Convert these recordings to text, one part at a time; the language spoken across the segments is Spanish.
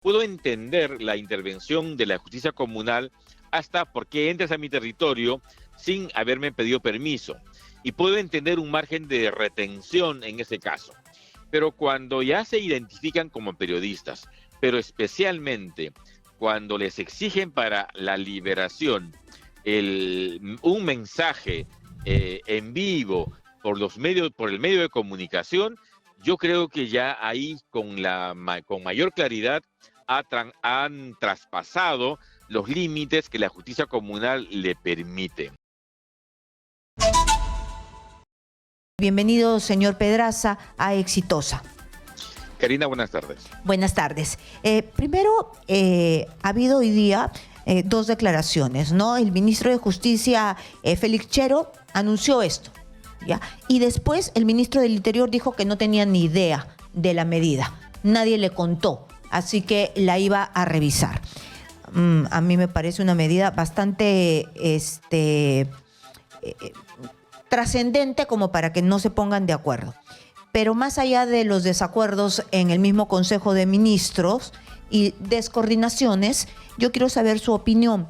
puedo entender la intervención de la justicia comunal hasta porque entras a mi territorio sin haberme pedido permiso. Y puedo entender un margen de retención en ese caso. Pero cuando ya se identifican como periodistas, pero especialmente cuando les exigen para la liberación un mensaje en vivo por el medio de comunicación, yo creo que ya ahí con mayor claridad han traspasado los límites que la justicia comunal le permite. Bienvenido, señor Pedraza, a Exitosa. Karina, buenas tardes. Buenas tardes. Primero, ha habido hoy día dos declaraciones, ¿no? El ministro de Justicia, Félix Chero, anunció esto, ¿ya? Y después el ministro del Interior dijo que no tenía ni idea de la medida. Nadie le contó, así que la iba a revisar. A mí me parece una medida bastante trascendente como para que no se pongan de acuerdo. Pero más allá de los desacuerdos en el mismo Consejo de Ministros y descoordinaciones, yo quiero saber su opinión.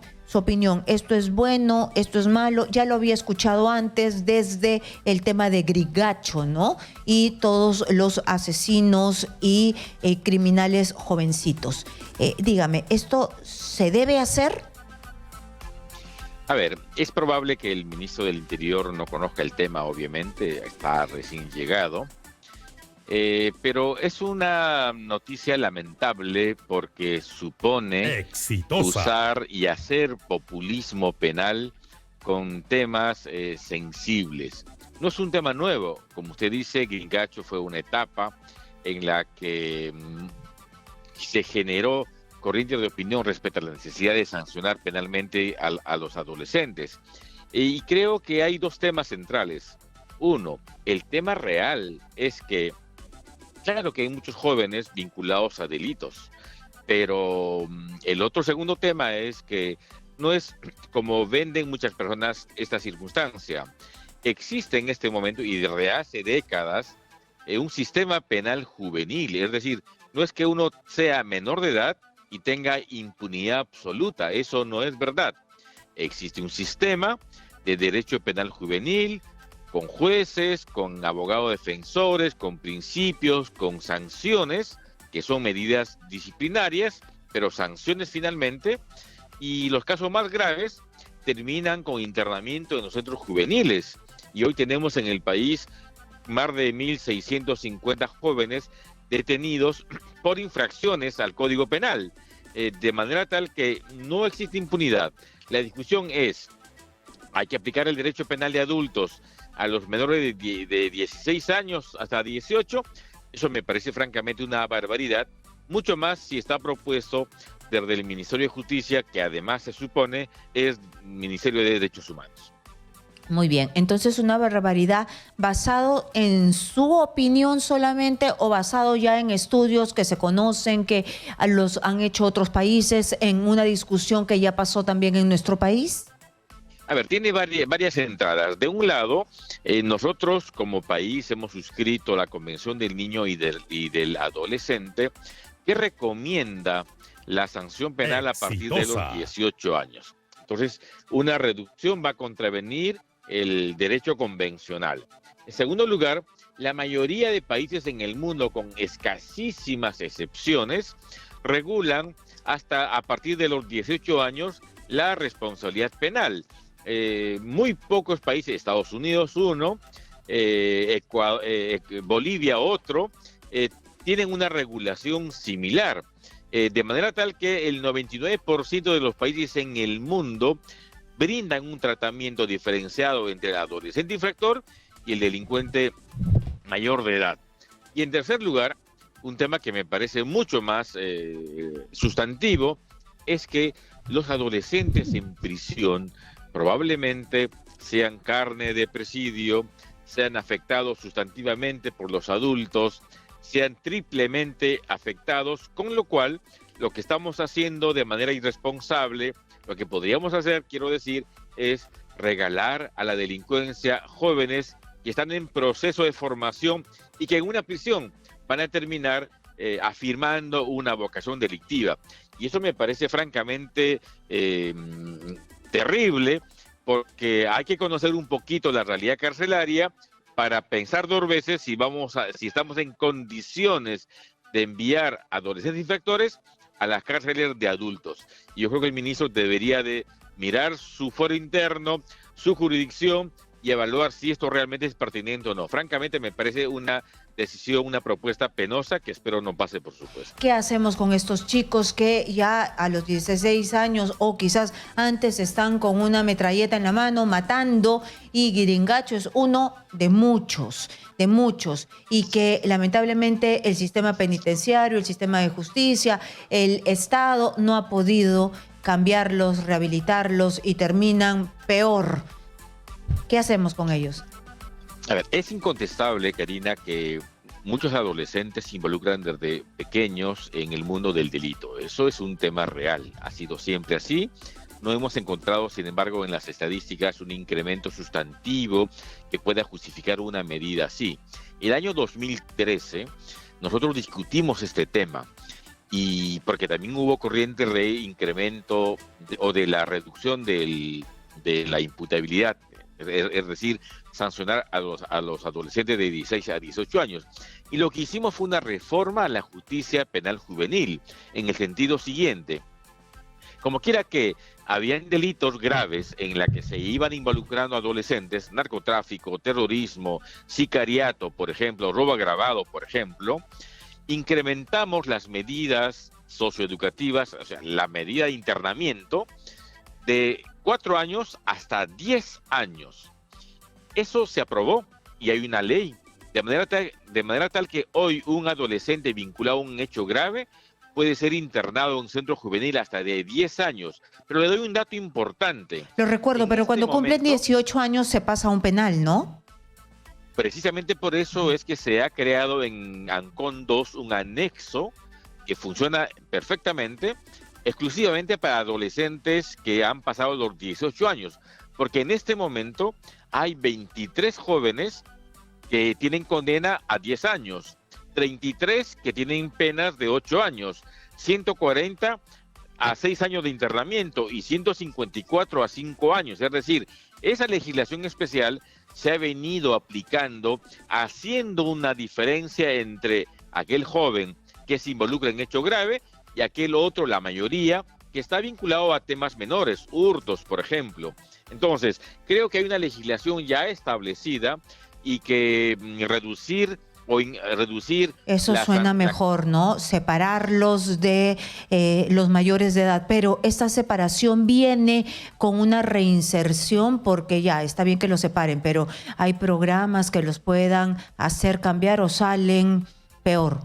Esto es bueno, esto es malo. Ya lo había escuchado antes desde el tema de Grigacho, ¿no? Y todos los asesinos y criminales jovencitos. Dígame, ¿esto se debe hacer? A ver, es probable que el ministro del Interior no conozca el tema, obviamente, está recién llegado. Pero es una noticia lamentable porque supone usar y hacer populismo penal con temas sensibles. No es un tema nuevo. Como usted dice, Grigacho fue una etapa en la que se generó corriente de opinión respecto a la necesidad de sancionar penalmente a los adolescentes. Y creo que hay dos temas centrales. Uno, el tema real es que claro que hay muchos jóvenes vinculados a delitos, pero el otro segundo tema es que no es como venden muchas personas esta circunstancia. Existe en este momento y desde hace décadas un sistema penal juvenil, es decir, no es que uno sea menor de edad y tenga impunidad absoluta, eso no es verdad. Existe un sistema de derecho penal juvenil, con jueces, con abogados defensores, con principios, con sanciones, que son medidas disciplinarias, pero sanciones finalmente, y los casos más graves terminan con internamiento en los centros juveniles. Y hoy tenemos en el país más de 1.650 jóvenes detenidos por infracciones al Código Penal, de manera tal que no existe impunidad. La discusión es, ¿hay que aplicar el derecho penal de adultos a los menores de 16 años hasta 18, eso me parece francamente una barbaridad, mucho más si está propuesto desde el Ministerio de Justicia, que además se supone es Ministerio de Derechos Humanos. Muy bien, entonces una barbaridad basado en su opinión solamente o basado ya en estudios que se conocen, que los han hecho otros países, en una discusión que ya pasó también en nuestro país. A ver, tiene varias entradas. De un lado, nosotros como país hemos suscrito la Convención del Niño y del Adolescente, que recomienda la sanción penal a partir de los 18 años. Entonces, una reducción va a contravenir el derecho convencional. En segundo lugar, la mayoría de países en el mundo, con escasísimas excepciones, regulan hasta a partir de los 18 años la responsabilidad penal. Muy pocos países, Estados Unidos uno, Bolivia otro, tienen una regulación similar, de manera tal que el 99% de los países en el mundo brindan un tratamiento diferenciado entre el adolescente infractor y el delincuente mayor de edad. Y en tercer lugar, un tema que me parece mucho más sustantivo, es que los adolescentes en prisión probablemente sean carne de presidio, sean afectados sustantivamente por los adultos, sean triplemente afectados, con lo cual lo que estamos haciendo de manera irresponsable, lo que podríamos hacer, quiero decir, es regalar a la delincuencia jóvenes que están en proceso de formación y que en una prisión van a terminar afirmando una vocación delictiva. Y eso me parece francamente terrible, porque hay que conocer un poquito la realidad carcelaria para pensar dos veces si estamos en condiciones de enviar adolescentes infractores a las cárceles de adultos. Y yo creo que el ministro debería de mirar su foro interno, su jurisdicción, y evaluar si esto realmente es pertinente o no. Francamente, me parece una decisión, una propuesta penosa que espero no pase, por supuesto. ¿Qué hacemos con estos chicos que ya a los 16 años o quizás antes están con una metralleta en la mano matando, y Guiringacho es uno de muchos, y que lamentablemente el sistema penitenciario, el sistema de justicia, el Estado no ha podido cambiarlos, rehabilitarlos y terminan peor? ¿Qué hacemos con ellos? A ver, es incontestable, Karina, que muchos adolescentes se involucran desde pequeños en el mundo del delito. Eso es un tema real, ha sido siempre así. No hemos encontrado, sin embargo, en las estadísticas un incremento sustantivo que pueda justificar una medida así. El año 2013 nosotros discutimos este tema, y porque también hubo corriente de incremento o de la reducción de la imputabilidad, es decir, sancionar a los adolescentes de 16 a 18 años. Y lo que hicimos fue una reforma a la justicia penal juvenil, en el sentido siguiente: como quiera que habían delitos graves en la que se iban involucrando adolescentes, narcotráfico, terrorismo, sicariato, por ejemplo, robo agravado, por ejemplo, incrementamos las medidas socioeducativas, o sea, la medida de internamiento, de 4 años hasta 10 años. Eso se aprobó y hay una ley, de manera tal que hoy un adolescente vinculado a un hecho grave puede ser internado en un centro juvenil hasta de 10 años. Pero le doy un dato importante. Lo recuerdo, pero cuando cumplen 18 años se pasa a un penal, ¿no? Precisamente por eso es que se ha creado en Ancón 2 un anexo que funciona perfectamente, exclusivamente para adolescentes que han pasado los 18 años, porque en este momento hay 23 jóvenes que tienen condena a 10 años, 33 que tienen penas de 8 años, 140 a 6 años de internamiento y 154 a 5 años. Es decir, esa legislación especial se ha venido aplicando, haciendo una diferencia entre aquel joven que se involucra en hecho grave y aquel otro, la mayoría, que está vinculado a temas menores, hurtos, por ejemplo. Entonces, creo que hay una legislación ya establecida y que reducir eso suena mejor, ¿no? Separarlos de los mayores de edad, pero esta separación viene con una reinserción, porque ya está bien que los separen, pero hay programas que los puedan hacer cambiar o salen peor.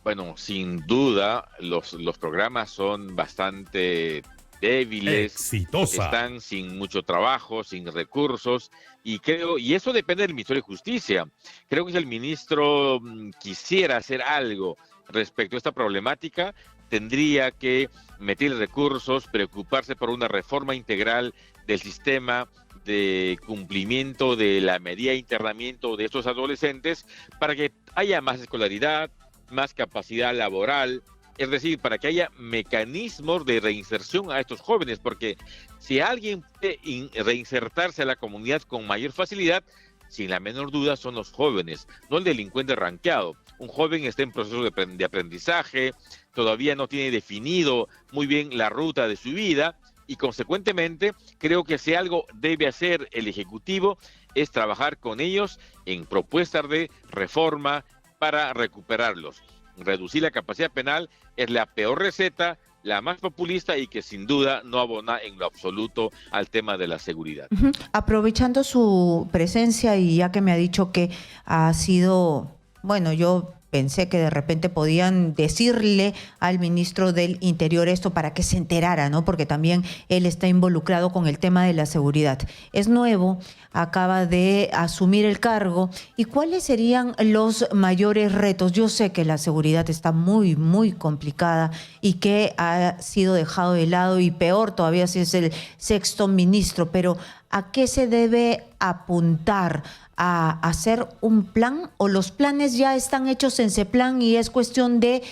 Bueno, sin duda, los programas son bastante débiles, exitosa, están sin mucho trabajo, sin recursos, y eso depende del Ministerio de Justicia. Creo que si el ministro quisiera hacer algo respecto a esta problemática, tendría que meter recursos, preocuparse por una reforma integral del sistema de cumplimiento de la medida de internamiento de estos adolescentes, para que haya más escolaridad, más capacidad laboral, es decir, para que haya mecanismos de reinserción a estos jóvenes, porque si alguien puede reinsertarse a la comunidad con mayor facilidad, sin la menor duda son los jóvenes, no el delincuente ranqueado. Un joven está en proceso de aprendizaje, todavía no tiene definido muy bien la ruta de su vida, y consecuentemente creo que si algo debe hacer el Ejecutivo es trabajar con ellos en propuestas de reforma para recuperarlos. Reducir la capacidad penal es la peor receta, la más populista, y que sin duda no abona en lo absoluto al tema de la seguridad. Aprovechando su presencia, y ya que me ha dicho que ha sido, bueno, yo pensé que de repente podían decirle al ministro del Interior esto para que se enterara, ¿no? Porque también él está involucrado con el tema de la seguridad. Es nuevo, acaba de asumir el cargo. ¿Y cuáles serían los mayores retos? Yo sé que la seguridad está muy, muy complicada y que ha sido dejado de lado, y peor todavía si es el sexto ministro, pero ¿a qué se debe apuntar a hacer un plan, o los planes ya están hechos en CEPLAN y es cuestión de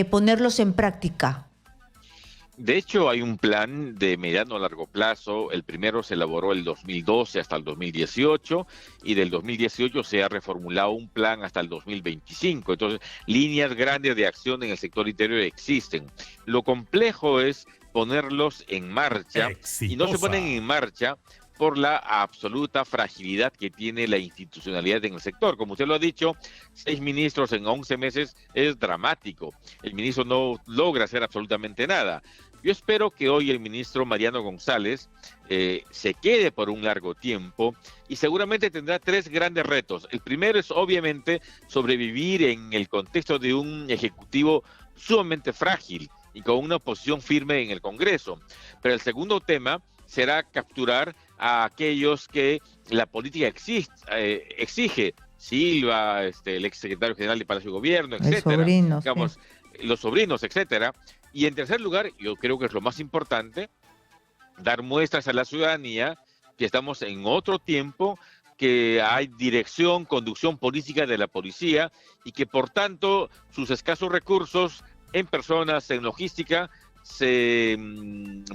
ponerlos en práctica? De hecho, hay un plan de mediano a largo plazo. El primero se elaboró el 2012 hasta el 2018 y del 2018 se ha reformulado un plan hasta el 2025. Entonces, líneas grandes de acción en el sector interior existen. Lo complejo es ponerlos en marcha y no se ponen en marcha por la absoluta fragilidad que tiene la institucionalidad en el sector. Como usted lo ha dicho, 6 ministros en 11 meses es dramático. El ministro no logra hacer absolutamente nada. Yo espero que hoy el ministro Mariano González se quede por un largo tiempo y seguramente tendrá 3 grandes retos. El primero es obviamente sobrevivir en el contexto de un ejecutivo sumamente frágil y con una oposición firme en el Congreso. Pero el segundo tema será capturar a aquellos que la política exige. Silva, el exsecretario general de Palacio de Gobierno, etcétera. Sobrino, digamos, sí. Los sobrinos, etcétera. Y en tercer lugar, yo creo que es lo más importante, dar muestras a la ciudadanía que estamos en otro tiempo, que hay dirección, conducción política de la policía y que por tanto sus escasos recursos en personas, en logística, se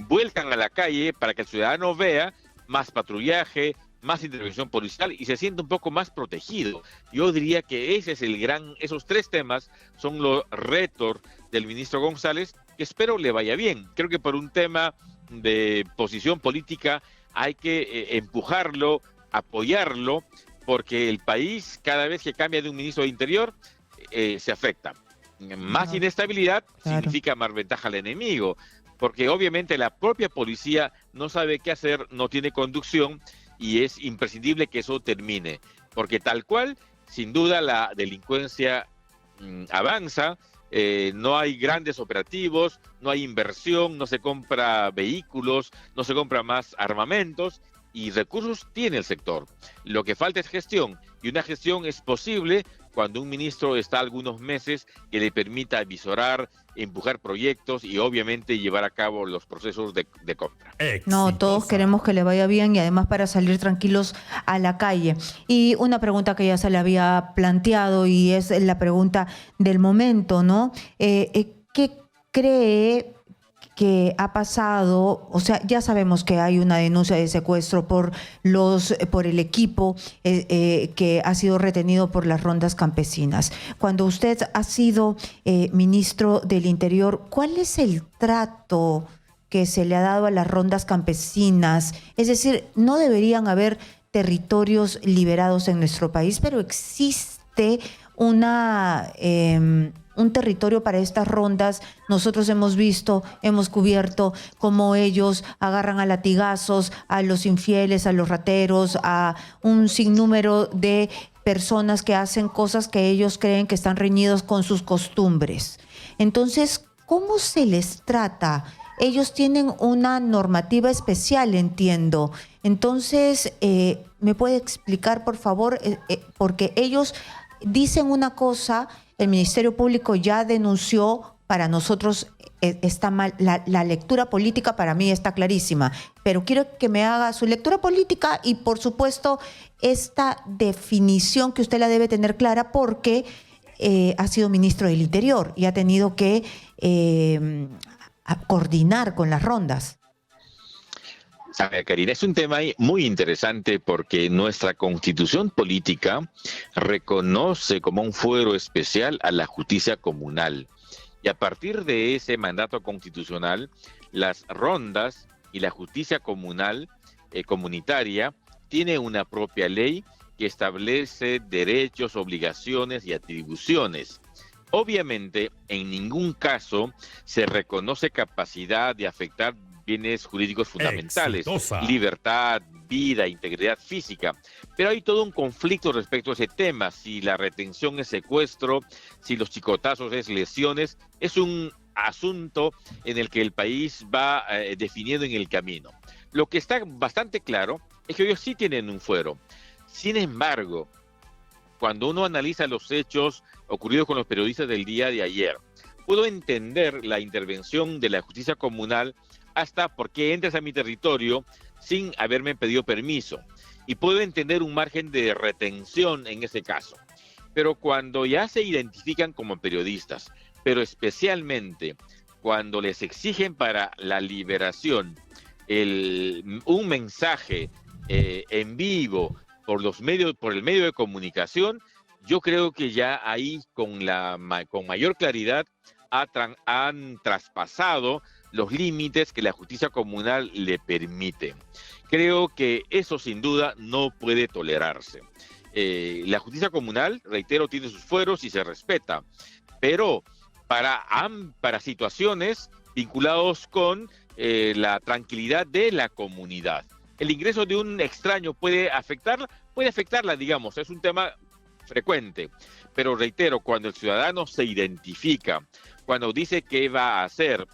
vuelcan a la calle para que el ciudadano vea más patrullaje, más intervención policial y se siente un poco más protegido. Yo diría que esos 3 temas son los retos del ministro González, que espero le vaya bien. Creo que por un tema de posición política hay que empujarlo, apoyarlo, porque el país cada vez que cambia de un ministro de Interior se afecta. Más inestabilidad significa más ventaja al enemigo, porque obviamente la propia policía no sabe qué hacer, no tiene conducción y es imprescindible que eso termine, porque tal cual, sin duda la delincuencia avanza, no hay grandes operativos, no hay inversión, no se compra vehículos, no se compra más armamentos y recursos tiene el sector. Lo que falta es gestión y una gestión es posible cuando un ministro está algunos meses que le permita avisorar, empujar proyectos y obviamente llevar a cabo los procesos de compra. No, todos queremos que le vaya bien y además para salir tranquilos a la calle. Y una pregunta que ya se le había planteado y es la pregunta del momento, ¿no? ¿Qué cree que ha pasado? O sea, ya sabemos que hay una denuncia de secuestro por el equipo que ha sido retenido por las rondas campesinas. Cuando usted ha sido ministro del Interior, ¿cuál es el trato que se le ha dado a las rondas campesinas? Es decir, no deberían haber territorios liberados en nuestro país, pero existe un territorio para estas rondas. Nosotros hemos visto, hemos cubierto cómo ellos agarran a latigazos a los infieles, a los rateros, a un sinnúmero de personas que hacen cosas que ellos creen que están reñidos con sus costumbres. Entonces, ¿cómo se les trata? Ellos tienen una normativa especial, entiendo. Entonces, ¿me puede explicar, por favor? Porque ellos dicen una cosa, el Ministerio Público ya denunció, para nosotros está mal, la lectura política para mí está clarísima, pero quiero que me haga su lectura política y, por supuesto, esta definición que usted la debe tener clara porque ha sido ministro del Interior y ha tenido que coordinar con las rondas. A ver, Karina, es un tema muy interesante porque nuestra constitución política reconoce como un fuero especial a la justicia comunal. Y a partir de ese mandato constitucional, las rondas y la justicia comunal, comunitaria, tiene una propia ley que establece derechos, obligaciones y atribuciones. Obviamente, en ningún caso se reconoce capacidad de afectar bienes jurídicos fundamentales, libertad, vida, integridad física. Pero hay todo un conflicto respecto a ese tema. Si la retención es secuestro, si los chicotazos es lesiones, es un asunto en el que el país va definiendo en el camino. Lo que está bastante claro es que ellos sí tienen un fuero. Sin embargo, cuando uno analiza los hechos ocurridos con los periodistas del día de ayer, puedo entender la intervención de la justicia comunal hasta por qué entras a mi territorio sin haberme pedido permiso. y pueden tener un margen de retención en ese caso. Pero cuando ya se identifican como periodistas, pero especialmente cuando les exigen para la liberación un mensaje en vivo por el medio de comunicación, yo creo que ya ahí con mayor claridad han traspasado los límites que la justicia comunal le permite. Creo que eso sin duda no puede tolerarse. La justicia comunal, reitero, tiene sus fueros y se respeta, pero para situaciones vinculados con la tranquilidad de la comunidad. El ingreso de un extraño puede afectarla, digamos, es un tema frecuente, pero reitero, cuando el ciudadano se identifica, cuando dice qué va a hacer,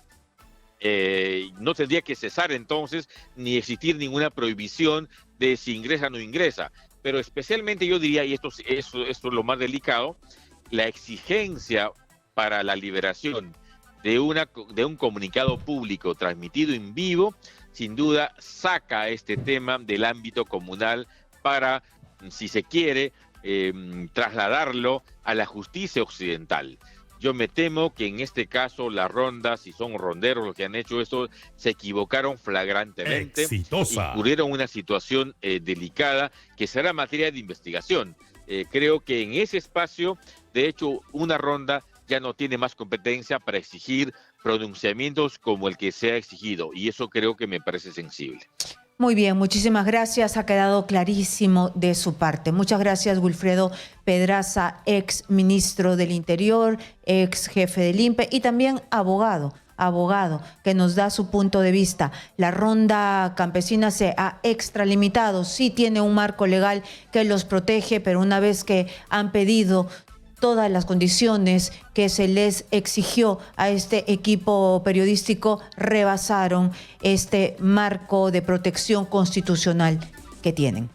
no tendría que cesar entonces ni existir ninguna prohibición de si ingresa o no ingresa. Pero especialmente yo diría, y esto es lo más delicado, la exigencia para la liberación de un comunicado público transmitido en vivo, sin duda saca este tema del ámbito comunal para, si se quiere, trasladarlo a la justicia occidental. Yo me temo que en este caso las rondas, si son ronderos los que han hecho esto, se equivocaron flagrantemente. Exitosa. Incurrieron en una situación delicada que será materia de investigación. Creo que en ese espacio, de hecho, una ronda ya no tiene más competencia para exigir pronunciamientos como el que se ha exigido, y eso creo que me parece sensible. Muy bien, muchísimas gracias. Ha quedado clarísimo de su parte. Muchas gracias, Wilfredo Pedraza, ex ministro del Interior, ex jefe del INPE y también abogado, que nos da su punto de vista. La ronda campesina se ha extralimitado, sí tiene un marco legal que los protege, pero una vez que han pedido todas las condiciones que se les exigió a este equipo periodístico, rebasaron este marco de protección constitucional que tienen.